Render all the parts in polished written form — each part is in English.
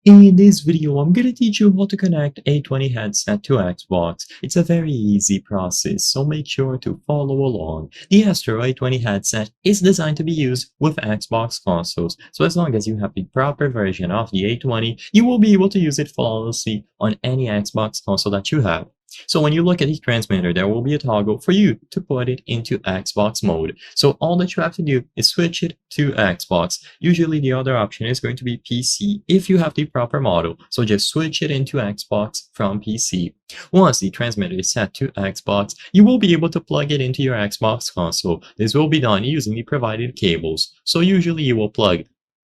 In this video, I'm gonna teach you how to connect A20 headset to Xbox. It's a very easy process, so make sure to follow along. The Astro A20 headset is designed to be used with Xbox consoles, so as long as you have the proper version of the A20, you will be able to use it flawlessly on any Xbox console that you have. So when you look at the transmitter, there will be a toggle for you to put it into Xbox mode. So all that you have to do is switch it to Xbox. Usually the other option is going to be PC if you have the proper model. So just switch it into Xbox from PC. Once the transmitter is set to Xbox, you will be able to plug it into your Xbox console. This will be done using the provided cables. So usually you will plug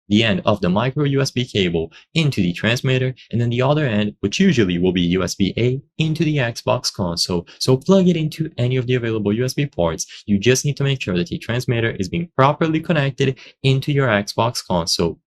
the end of the micro USB cable into the transmitter, and then the other end, which usually will be USB-A, into the Xbox console. So plug it into any of the available USB ports. You just need to make sure that the transmitter is being properly connected into your Xbox console.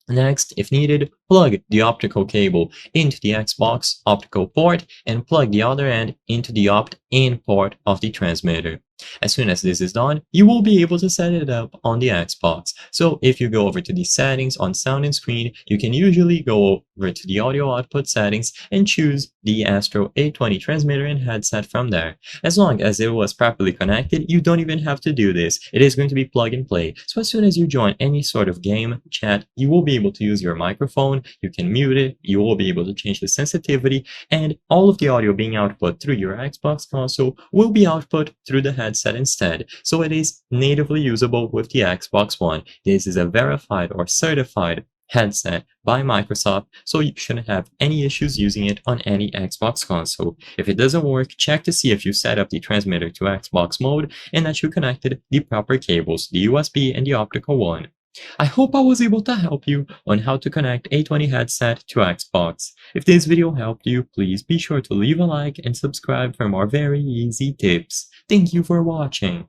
Next, if needed, plug the optical cable into the Xbox optical port and plug the other end into the opt-in port of the transmitter. As soon as this is done, you will be able to set it up on the Xbox. So if you go over to the settings on sound and screen, you can usually go over to the audio output settings and choose the Astro A20 transmitter and headset from there. As long as it was properly connected, you don't even have to do this. It is going to be plug and play. So as soon as you join any sort of game, chat, you will be able to use your microphone, you can mute it, you will be able to change the sensitivity, and all of the audio being output through your Xbox console will be output through the headset instead. So it is natively usable with the Xbox One. This is a verified or certified headset by Microsoft, so you shouldn't have any issues using it on any Xbox console. If it doesn't work, check to see if you set up the transmitter to Xbox mode and that you connected the proper cables, the USB and the optical one. I hope I was able to help you on how to connect A20 headset to Xbox. If this video helped you, please be sure to leave a like and subscribe for more very easy tips. Thank you for watching.